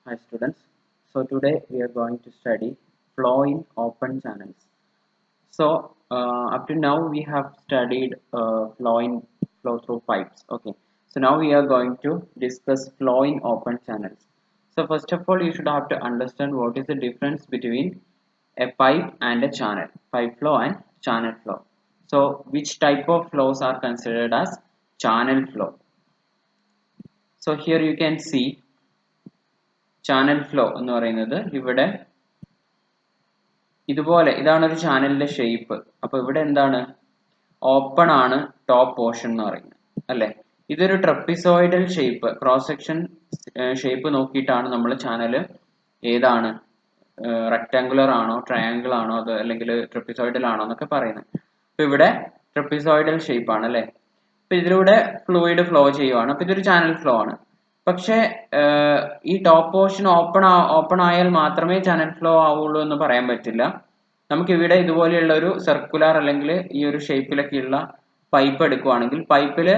Hi students. So today we are going to study flow in open channels. So up to now we have studied flow through pipes. Okay. So now we are going to discuss flow in open channels. So first of all, you should have to understand what is the difference between a pipe and a channel. Pipe flow and channel flow. So which type of flows are considered as channel flow? So here you can see channel flow എന്ന് പറയുന്നത് ഇവിടെ ഇതുപോലെ ഇതാണ് ഒരു ചാനലിന്റെ shape. അപ്പോൾ ഇവിടെ എന്താണ്, ഓപ്പൺ ആണ് ടോപ്പ് പോർഷൻ എന്ന് പറയുന്നത് അല്ലേ. ഇതൊരു trapezoidal shape, cross section shape നോക്കിയിട്ടാണ് നമ്മൾ ചാനൽ ഏതാണ്, റെക്ടാങ്കുലർ ആണോ ട്രയാങ്കിൾ ആണോ അത് അല്ലെങ്കിൽ ട്രപ്പിസോയിഡൽ ആണോ എന്നൊക്കെ പറയുന്നത്. അപ്പോൾ ഇവിടെ ട്രപ്പിസോയിഡൽ ഷേപ്പ് ആണ് അല്ലേ. അപ്പോൾ ഇതിലൂടെ ഫ്ലൂയിഡ് ഫ്ലോ ചെയ്യുവാണ്. അപ്പോൾ ഇതൊരു ചാനൽ ഫ്ലോ ആണ്. പക്ഷേ ഈ ടോപ്പ് പോർഷൻ ഓപ്പൺ ആയാൽ മാത്രമേ ചാനൽ ഫ്ലോ ആവുള്ളൂ എന്ന് പറയാൻ പറ്റില്ല. നമുക്ക് ഇവിടെ ഇതുപോലെയുള്ള ഒരു സർക്കുലർ അല്ലെങ്കിൽ ഈ ഒരു ഷേപ്പിലൊക്കെയുള്ള പൈപ്പ് എടുക്കുവാണെങ്കിൽ പൈപ്പിൽ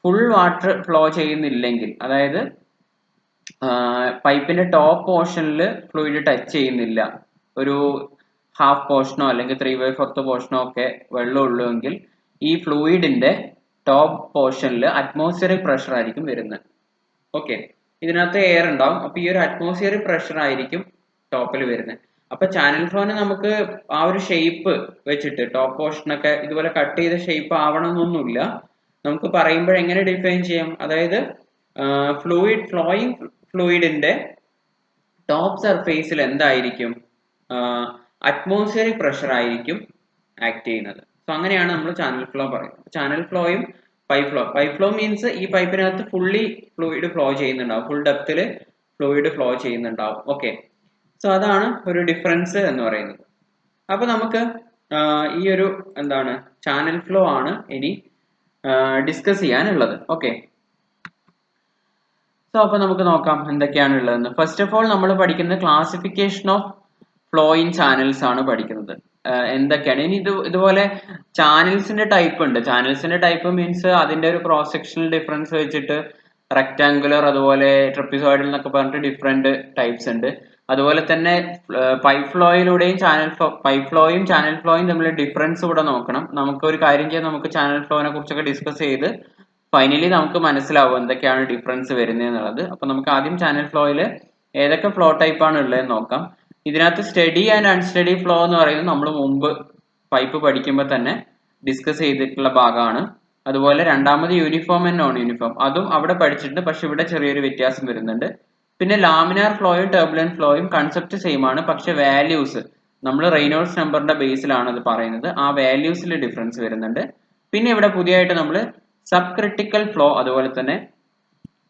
ഫുൾ വാട്ടർ ഫ്ലോ ചെയ്യുന്നില്ലെങ്കിൽ, അതായത് പൈപ്പിന്റെ ടോപ്പ് പോർഷനിൽ ഫ്ലൂയിഡ് ടച്ച് ചെയ്യുന്നില്ല, ഒരു ഹാഫ് പോർഷനോ അല്ലെങ്കിൽ 3/4 പോർഷനോ ഒക്കെ വെള്ളം ഉള്ളുവെങ്കിൽ ഈ ഫ്ലൂയിഡിന്റെ ടോപ്പ് പോർഷനിൽ അറ്റ്മോസ്ഫിയറിക് പ്രഷർ ആയിരിക്കും വരുന്നത്. ഓക്കെ, ഇതിനകത്ത് എയർ ഉണ്ടാവും. അപ്പൊ ഈ ഒരു അറ്റ്മോസ്ഫിയറിക് പ്രഷർ ആയിരിക്കും ടോപ്പിൽ വരുന്നത്. അപ്പൊ ചാനൽ ഫ്ലോനെ നമുക്ക് ആ ഒരു ഷേപ്പ് വെച്ചിട്ട് ടോപ്പ് പോർഷനൊക്കെ ഇതുപോലെ കട്ട് ചെയ്ത ഷേപ്പ് ആവണമെന്നൊന്നുമില്ല. നമുക്ക് പറയുമ്പോൾ എങ്ങനെ ഡിഫൈൻ ചെയ്യാം, അതായത് ഫ്ലോയിങ് ഫ്ലൂയിഡിന്റെ ടോപ്പ് സർഫേസിൽ എന്തായിരിക്കും, അറ്റ്മോസ്ഫിയറിക് പ്രഷർ ആയിരിക്കും ആക്ട് ചെയ്യുന്നത്. സോ അങ്ങനെയാണ് നമ്മൾ ചാനൽ ഫ്ലോ പറയുന്നത്. ചാനൽ ഫ്ലോയും പൈപ്പ് ഫ്ലോ മീൻസ് ഈ പൈപ്പിനകത്ത് ഫുള്ളി ഫ്ലൂയിഡ് ഫ്ലോ ചെയ്യുന്നുണ്ടാവും, ഫുൾ ഡെപ്തിൽ ഫ്ലൂയിഡ് ഫ്ലോ ചെയ്യുന്നുണ്ടാവും. ഓക്കെ, സോ അതാണ് ഒരു ഡിഫറൻസ് എന്ന് പറയുന്നത്. അപ്പൊ നമുക്ക് ഈ ഒരു എന്താണ് ചാനൽ ഫ്ലോ ആണ് ഇനി ഡിസ്കസ് ചെയ്യാനുള്ളത്. ഓക്കെ, സോ അപ്പൊ നമുക്ക് നോക്കാം എന്തൊക്കെയാണ് ഉള്ളതെന്ന്. ഫസ്റ്റ് ഓഫ് ഓൾ നമ്മൾ പഠിക്കുന്നത് classification of flow in channels ആണ് പഠിക്കുന്നത്. എന്തൊക്കെയാണ് ഇനി ഇതുപോലെ ചാനൽസിന്റെ ടൈപ്പ് ഉണ്ട്. ചാനൽസിന്റെ ടൈപ്പ് മീൻസ് അതിന്റെ ഒരു ക്രോസ് സെക്ഷണൽ ഡിഫറൻസ് വെച്ചിട്ട് റെക്ടാങ്കുലർ അതുപോലെ ട്രപ്പിസോയിഡൽ എന്നൊക്കെ പറഞ്ഞിട്ട് ഡിഫറെന്റ് ടൈപ്സ് ഉണ്ട്. അതുപോലെ തന്നെ പൈപ്പ് ഫ്ലോയിലൂടെയും പൈപ്പ് ഫ്ലോയും ചാനൽ ഫ്ലോയും തമ്മിൽ ഡിഫറൻസ് കൂടെ നോക്കണം. നമുക്ക് ഒരു കാര്യം ചെയ്യാം, നമുക്ക് ചാനൽ ഫ്ലോനെ കുറിച്ചൊക്കെ ഡിസ്കസ് ചെയ്ത് ഫൈനലി നമുക്ക് മനസ്സിലാവും എന്തൊക്കെയാണ് ഡിഫറൻസ് വരുന്നത് എന്നുള്ളത്. അപ്പൊ നമുക്ക് ആദ്യം ചാനൽ ഫ്ലോയിൽ ഏതൊക്കെ ഫ്ലോ ടൈപ്പ് ആണ് ഉള്ളതെന്ന് നോക്കാം. ഇതിനകത്ത് സ്റ്റഡി ആൻഡ് അൺസ്റ്റഡി ഫ്ലോ എന്ന് പറയുന്നത് നമ്മൾ മുമ്പ് പൈപ്പ് പഠിക്കുമ്പോൾ തന്നെ ഡിസ്കസ് ചെയ്തിട്ടുള്ള ഭാഗമാണ്. അതുപോലെ രണ്ടാമത് യൂണിഫോം ആൻഡ് നോൺ യൂണിഫോം, അതും അവിടെ പഠിച്ചിട്ടുണ്ട്, പക്ഷെ ഇവിടെ ചെറിയൊരു വ്യത്യാസം വരുന്നുണ്ട്. പിന്നെ ലാമിനാർ ഫ്ലോയും ടർബുലന്റ് ഫ്ലോയും കൺസെപ്റ്റ് സെയിം ആണ്, പക്ഷെ വാല്യൂസ് നമ്മൾ റെയ്നോൾഡ്സ് നമ്പറിന്റെ ബേസിലാണ് അത് പറയുന്നത്. ആ വാല്യൂസിൽ ഡിഫറൻസ് വരുന്നുണ്ട്. പിന്നെ ഇവിടെ പുതിയതായിട്ട് നമ്മൾ സബ് ക്രിട്ടിക്കൽ ഫ്ലോ, അതുപോലെ തന്നെ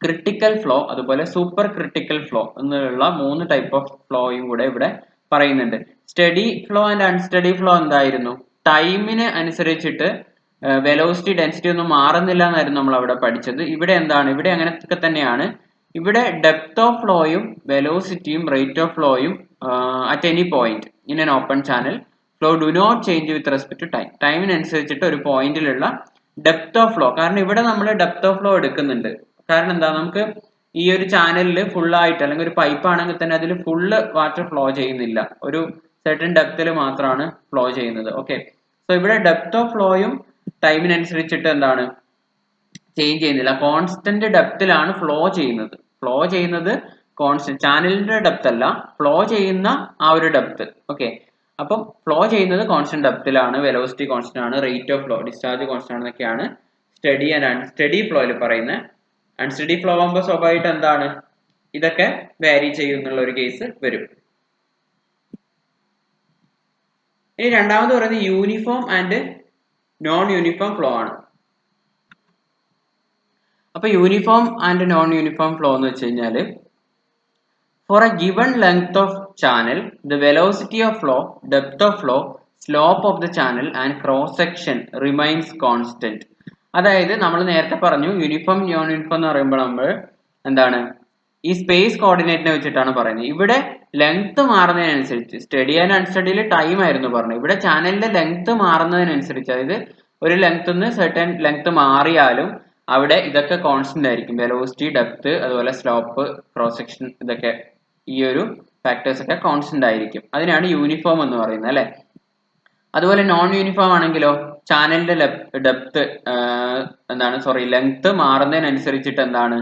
ക്രിട്ടിക്കൽ ഫ്ലോ, അതുപോലെ സൂപ്പർ ക്രിട്ടിക്കൽ ഫ്ലോ എന്നുള്ള 3 ടൈപ്പ് ഓഫ് ഫ്ലോയും കൂടെ ഇവിടെ പറയുന്നുണ്ട്. Study flow and unsteady flow എന്തായിരുന്നു, ടൈമിന് അനുസരിച്ചിട്ട് വെലോസിറ്റി ഡെൻസിറ്റി ഒന്നും മാറുന്നില്ല എന്നായിരുന്നു നമ്മൾ അവിടെ പഠിച്ചത്. ഇവിടെ എന്താണ്, ഇവിടെ അങ്ങനെയൊക്കെ തന്നെയാണ്. ഇവിടെ ഡെപ്ത് ഓഫ് ഫ്ലോയും വെലോസിറ്റിയും റേറ്റ് ഓഫ് ഫ്ലോയും at any point in an open channel flow do not change with respect to time. ടൈമിനനുസരിച്ചിട്ട് ഒരു പോയിന്റിലുള്ള ഡെപ്ത് ഓഫ് ഫ്ലോ, കാരണം ഇവിടെ നമ്മൾ ഡെപ്ത് ഓഫ് ഫ്ലോ എടുക്കുന്നുണ്ട്. കാരണം എന്താ, നമുക്ക് ഈ ഒരു ചാനലിൽ ഫുള്ളായിട്ട് അല്ലെങ്കിൽ ഒരു പൈപ്പ് ആണെങ്കിൽ തന്നെ അതിൽ ഫുള്ള് വാട്ടർ ഫ്ലോ ചെയ്യുന്നില്ല, ഒരു സെർട്ടൻ ഡെപ്തിൽ മാത്രമാണ് ഫ്ലോ ചെയ്യുന്നത്. ഓക്കെ, സോ ഇവിടെ ഡെപ്ത് ഓഫ് ഫ്ലോയും ടൈമിനനുസരിച്ചിട്ട് എന്താണ് ചേഞ്ച് ചെയ്യുന്നില്ല, കോൺസ്റ്റന്റ് ഡെപ്തിലാണ് ഫ്ലോ ചെയ്യുന്നത് കോൺസ്റ്റന്റ്, ചാനലിന്റെ ഡെപ്ത് അല്ല, ഫ്ലോ ചെയ്യുന്ന ആ ഒരു ഡെപ്ത്. ഓക്കെ, അപ്പം ഫ്ലോ ചെയ്യുന്നത് കോൺസ്റ്റന്റ് ഡെപ്തിലാണ്, വെലോസിറ്റി കോൺസ്റ്റന്റ് ആണ്, rate of flow discharge constant ആണെന്നൊക്കെയാണ് സ്റ്റഡി ആൻഡ് അൺസ്റ്റഡി ഫ്ലോയിൽ പറയുന്നത്. അൺസ്റ്റഡി ഫ്ലോ ആകുമ്പോൾ സ്വാഭാവികമായിട്ട് എന്താണ്, ഇതൊക്കെ വാരി ചെയ്യുന്നുള്ള ഒരു കേസ് വരും. ഇനി രണ്ടാമത് പറയുന്നത് uniform and non uniform flow ആണ്. അപ്പൊ uniform and non uniform flow എന്ന് വെച്ച് കഴിഞ്ഞാൽ, for a given length of channel the velocity of flow, depth of flow, slope of the channel and cross section remains constant. അതായത് നമ്മൾ നേരത്തെ പറഞ്ഞു uniform non uniform എന്ന് പറയുമ്പോൾ നമ്മൾ എന്താണ് ഈ സ്പേസ് കോർഡിനേറ്റിനെ വെച്ചിട്ടാണ് പറയുന്നത്. ഇവിടെ ലെങ്ത് മാറുന്നതിനനുസരിച്ച്, സ്റ്റഡി ആൻഡ് അൺസ്റ്റഡിയിൽ ടൈം ആയിരുന്നു പറഞ്ഞത്, ഇവിടെ ചാനലിന്റെ ലെങ്ത് മാറുന്നതിനനുസരിച്ച്, അതായത് ഒരു ലെങ്ത് നിന്ന് സെർട്ടൻ ലെങ്ത് മാറിയാലും അവിടെ ഇതൊക്കെ കോൺസ്റ്റന്റ് ആയിരിക്കും. വെലോസിറ്റി, ഡെപ്ത്, അതുപോലെ സ്ലോപ്പ്, ക്രോസ് സെക്ഷൻ, ഇതൊക്കെ ഈ ഒരു ഫാക്ടേഴ്സ് ഒക്കെ കോൺസ്റ്റന്റ് ആയിരിക്കും. അതിനാണ് യൂണിഫോം എന്ന് പറയുന്നത് അല്ലെ. അതുപോലെ നോൺ യൂണിഫോം ആണെങ്കിലോ ചാനലിന്റെ ഡെപ്ത് ലെങ്ത് മാറുന്നതിനനുസരിച്ചിട്ട് എന്താണ്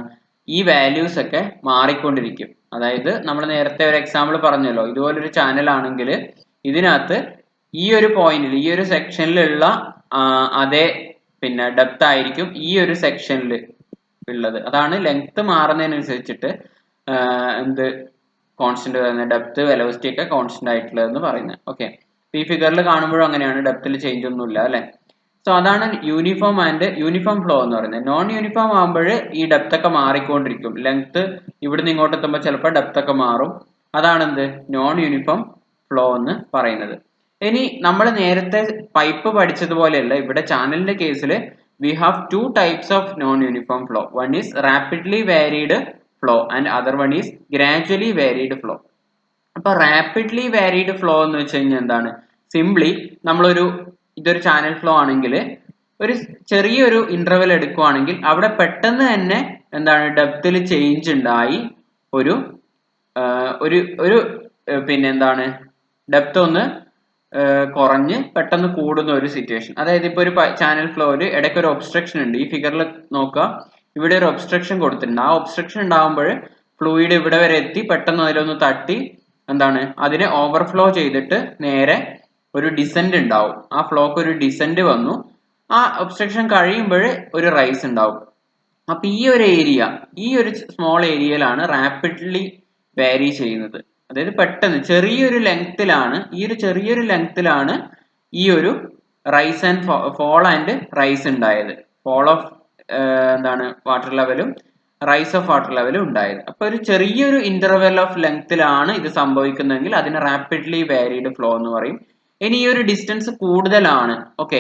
ഈ വാല്യൂസ് ഒക്കെ മാറിക്കൊണ്ടിരിക്കും. അതായത് നമ്മൾ നേരത്തെ ഒരു എക്സാമ്പിൾ പറഞ്ഞല്ലോ, ഇതുപോലൊരു ചാനൽ ആണെങ്കിൽ ഇതിനകത്ത് ഈ ഒരു പോയിന്റിൽ ഈ ഒരു സെക്ഷനിലുള്ള അതേ പിന്നെ ഡെപ്ത് ആയിരിക്കും ഈ ഒരു സെക്ഷനിൽ ഉള്ളത്. അതാണ് ലെങ്ത് മാറുന്നതിനനുസരിച്ചിട്ട് എന്ത് കോൺസ്റ്റന്റ് വരുന്നത്, ഡെപ്ത്, വെലോസിറ്റി ഒക്കെ കോൺസ്റ്റന്റ് ആയിട്ടുള്ളതെന്ന് പറയുന്നത്. ഓക്കെ, ഈ ഫിഗറിൽ കാണുമ്പോഴും അങ്ങനെയാണ്, ഡെപ്തിൽ ചേഞ്ച് ഒന്നുമില്ല അല്ലെ. സോ അതാണ് യൂണിഫോം ആൻഡ് യൂണിഫോം ഫ്ലോ എന്ന് പറയുന്നത്. നോൺ യൂണിഫോം ആകുമ്പോൾ ഈ ഡെപ്ത് ഒക്കെ മാറിക്കൊണ്ടിരിക്കും. ലെങ്ത് ഇവിടുന്ന് ഇങ്ങോട്ട് എത്തുമ്പോൾ ചിലപ്പോൾ ഡെപ്ത് ഒക്കെ മാറും. അതാണ് എന്ത് നോൺ യൂണിഫോം ഫ്ലോ എന്ന് പറയുന്നത്. ഇനി നമ്മൾ നേരത്തെ പൈപ്പ് പഠിച്ചതുപോലെയല്ല, ഇവിടെ ചാനലിന്റെ കേസിൽ we have two types of non uniform flow. One is rapidly varied flow and other one is gradually varied flow. അപ്പൊ റാപ്പിഡ്ലി വാരീഡ് ഫ്ലോ എന്ന് വെച്ച് കഴിഞ്ഞാൽ എന്താണ്, സിംപ്ലി ഇതൊരു ചാനൽ ഫ്ലോ ആണെങ്കിൽ ഒരു ചെറിയൊരു ഇന്റർവെൽ എടുക്കുവാണെങ്കിൽ അവിടെ പെട്ടെന്ന് തന്നെ എന്താണ് ഡെപ്തിൽ ചേഞ്ച് ഉണ്ടായി ഒരു പിന്നെ എന്താണ് ഡെപ്ത് ഒന്ന് കുറഞ്ഞ് പെട്ടെന്ന് കൂടുന്ന ഒരു സിറ്റുവേഷൻ. അതായത് ഇപ്പൊ ഒരു ചാനൽ ഫ്ലോയിൽ ഇടയ്ക്ക് ഒരു ഒബ്സ്ട്രക്ഷൻ ഉണ്ട്. ഈ ഫിഗറിൽ നോക്കുക, ഇവിടെ ഒരു ഒബ്സ്ട്രക്ഷൻ കൊടുത്തിട്ടുണ്ട്. ആ ഒബ്സ്ട്രക്ഷൻ ഉണ്ടാകുമ്പോൾ ഫ്ലൂയിഡ് ഇവിടെ വരെ എത്തി, പെട്ടെന്ന് അതിലൊന്ന് തട്ടി എന്താണ് അതിനെ ഓവർഫ്ലോ ചെയ്തിട്ട് നേരെ ഒരു ഡിസെന്റ് ഉണ്ടാവും. ആ ഫ്ലോക്ക് ഒരു ഡിസെന്റ് വന്നു, ആ ഒബ്സ്ട്രക്ഷൻ കഴിയുമ്പോൾ ഒരു റൈസ് ഉണ്ടാവും. അപ്പൊ ഈ ഒരു സ്മോൾ ഏരിയയിലാണ് റാപ്പിഡ്ലി വാരി ചെയ്യുന്നത്. അതായത് പെട്ടെന്ന് ചെറിയൊരു ലെങ്ത്തിലാണ് ഈ ഒരു rise and fall and rise ഉണ്ടായത്. ഫോൾ ഓഫ് വാട്ടർ ലെവലും റൈസ് ഓഫ് വാട്ടർ ലെവലും ഉണ്ടായത്. അപ്പൊ ഒരു ചെറിയൊരു ഇന്റർവെൽ ഓഫ് ലെങ്ത്തിലാണ് ഇത് സംഭവിക്കുന്നതെങ്കിൽ അതിന് റാപ്പിഡ്ലി വാരീഡ് ഫ്ലോ എന്ന് പറയും. ഇനി ഈ ഒരു ഡിസ്റ്റൻസ് കൂടുതലാണ്, ഓക്കെ,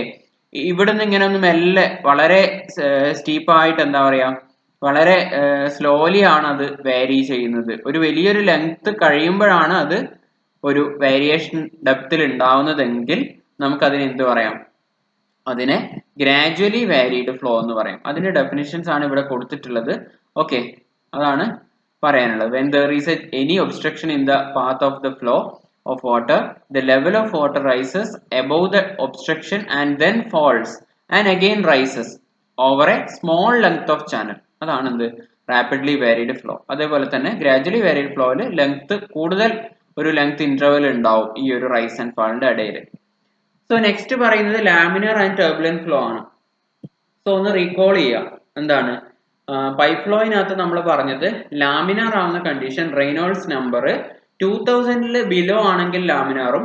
ഇവിടുന്ന് ഇങ്ങനെ ഒന്ന് മെല്ലെ വളരെ സ്റ്റീപ്പായിട്ട് വളരെ സ്ലോലി ആണ് അത് വാരി ചെയ്യുന്നത്. ഒരു വലിയൊരു ലെങ്ത് കഴിയുമ്പോഴാണ് അത് ഒരു വേരിയേഷൻ ഡെപ്തിൽ ഉണ്ടാവുന്നതെങ്കിൽ നമുക്കതിനെ എന്ത് പറയാം, അതിനെ ഗ്രാജുവലി വാരീഡ് ഫ്ലോ എന്ന് പറയും. അതിന്റെ ഡെഫിനിഷൻസ് ആണ് ഇവിടെ കൊടുത്തിട്ടുള്ളത്. ഓക്കെ, അതാണ് പറയാനുള്ളത്. when there is any obstruction in the path of the flow of water, the level of water rises above the obstruction and then falls and again rises over a small length of channel. അതാണ് എന്ത് rapidly varied flow. അതേപോലെ തന്നെ gradually varied ഫ്ലോയിൽ കൂടുതൽ ഒരു length interval ഉണ്ടാവും ഈ ഒരു റൈസ് ആൻഡ് ഫാളിന്റെ ഇടയിൽ. സോ നെക്സ്റ്റ് പറയുന്നത് ലാമിനാർ ആൻഡ് ടർബുലന്റ് ഫ്ലോ ആണ്. സോ ഒന്ന് റീകോൾ ചെയ്യാം. എന്താണ് പൈപ്പ് ഫ്ലോയിനകത്ത് നമ്മൾ പറഞ്ഞത് ലാമിനാർ ആവുന്ന കണ്ടീഷൻ റെയ്നോൾഡ്സ് നമ്പർ 2000 ബിലോ ആണെങ്കിൽ ലാമിനാറും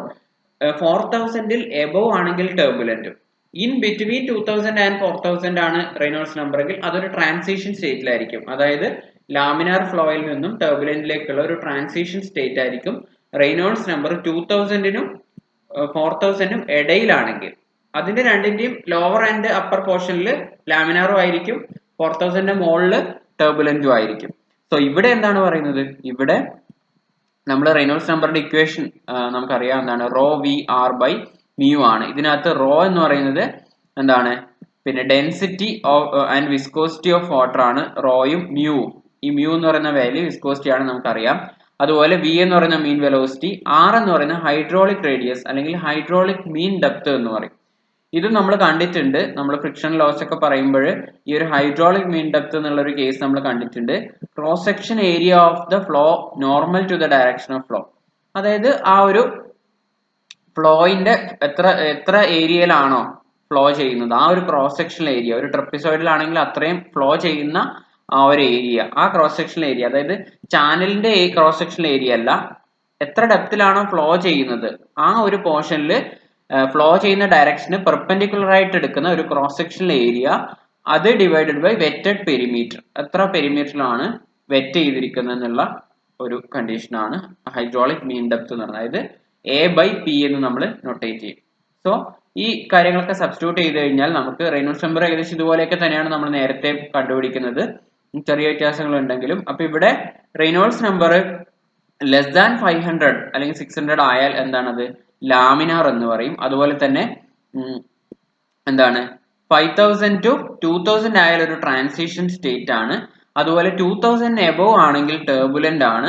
4000 എബോവ് ആണെങ്കിൽ ടർബുലന്റും. ഇൻ ബിറ്റ്വീൻ 2000 ആൻഡ് 4000 ആണ് റെയ്നോൾഡ്സ് നമ്പർ എങ്കിൽ അതൊരു ട്രാൻസിഷൻ സ്റ്റേറ്റിലായിരിക്കും. അതായത് ലാമിനാർ ഫ്ലോയിൽ നിന്നും ടർബുലന്റിലേക്കുള്ള ഒരു ട്രാൻസിഷൻ സ്റ്റേറ്റ് ആയിരിക്കും റെയ്നോൾഡ്സ് നമ്പർ 2000 4000 ഇടയിലാണെങ്കിൽ. അതിന്റെ രണ്ടിന്റെയും ലോവർ ആൻഡ് അപ്പർ പോർഷനിൽ ലാമിനാറും ആയിരിക്കും, 4000 മുകളിൽ ടർബുലന്റും ആയിരിക്കും. സോ ഇവിടെ എന്താണ് പറയുന്നത്, ഇവിടെ നമ്മൾ റെയ്നോൾഡ്സ് നമ്പറിന്റെ ഇക്വേഷൻ നമുക്കറിയാം എന്താണ്, rho V R by mu ആണ്. ഇതിനകത്ത് റോ എന്ന് പറയുന്നത് എന്താണ്, പിന്നെ density and viscosity of water ആണ് റോയും മ്യൂവും. ഈ മ്യൂ എന്ന് പറയുന്ന വാല്യൂ വിസ്കോസിറ്റി ആണ് നമുക്കറിയാം. അതുപോലെ വി എന്ന് പറയുന്ന മീൻ വെലോസിറ്റി, ആർ എന്ന് പറയുന്ന ഹൈഡ്രോളിക് റേഡിയസ് അല്ലെങ്കിൽ ഹൈഡ്രോളിക് മീൻ ഡെപ്ത് എന്ന് പറയും. ഇത് നമ്മൾ കണ്ടിട്ടുണ്ട്. നമ്മൾ ഫ്രിക്ഷൻ ലോസ് ഒക്കെ പറയുമ്പോൾ ഈ ഒരു ഹൈഡ്രോളിക് മീൻ ഡെപ്ത് എന്നുള്ള ഒരു കേസ് നമ്മൾ കണ്ടിട്ടുണ്ട്. Cross section area of the flow normal to the direction of flow. അതായത് ആ ഒരു ഫ്ലോയിന്റെ എത്ര ഏരിയയിലാണോ ഫ്ലോ ചെയ്യുന്നത് ആ ഒരു ക്രോസ് സെക്ഷൻ ഏരിയ, ഒരു ട്രപ്പിസോയിഡിലാണെങ്കിൽ അത്രയും ഫ്ലോ ചെയ്യുന്ന ആ ഒരു ഏരിയ, ആ ക്രോസ് സെക്ഷൻ ഏരിയ, അതായത് ചാനലിന്റെ ക്രോസ് സെക്ഷൻ ഏരിയ അല്ല, എത്ര ഡെപ്തിലാണോ ഫ്ലോ ചെയ്യുന്നത് ആ ഒരു പോർഷനിൽ ഫ്ലോ ചെയ്യുന്ന ഡയറക്ഷന് പെർപെൻഡിക്കുലർ ആയിട്ട് എടുക്കുന്ന ഒരു ക്രോസ് സെക്ഷൻ ഏരിയ, അത് ഡിവൈഡഡ് ബൈ വെറ്റഡ് പെരിമീറ്റർ, എത്ര പെരിമീറ്ററിലാണ് വെറ്റ് ചെയ്തിരിക്കുന്നത് എന്നുള്ള ഒരു കണ്ടീഷനാണ് ഹൈഡ്രോളിക് മീൻ ഡെപ്ത് എന്ന് പറയുന്നത്. അതായത് എ ബൈ പി എന്ന് നമ്മൾ നൊട്ടേറ്റ് ചെയ്യും. സോ ഈ കാര്യങ്ങളൊക്കെ സബ്സ്റ്റിറ്റ്യൂട്ട് ചെയ്ത് കഴിഞ്ഞാൽ നമുക്ക് റെയ്നോൾഡ്സ് നമ്പർ ഏകദേശം ഇതുപോലെയൊക്കെ തന്നെയാണ് നമ്മൾ നേരത്തെ കണ്ടുപിടിക്കുന്നത്, ചെറിയ വ്യത്യാസങ്ങൾ ഉണ്ടെങ്കിലും. അപ്പൊ ഇവിടെ റെയ്നോൾഡ്സ് നമ്പർ ലെസ് ദാൻ 500 അല്ലെങ്കിൽ 600 ആയാൽ എന്താണത് ലാമിനാർ എന്ന് പറയും. അതുപോലെ തന്നെ എന്താണ് 5000 to 2000 ആയാൽ ഒരു ട്രാൻസിഷൻ സ്റ്റേറ്റ് ആണ്. അതുപോലെ 2000 എബോവ് ആണെങ്കിൽ ടർബുലന്റ് ആണ്.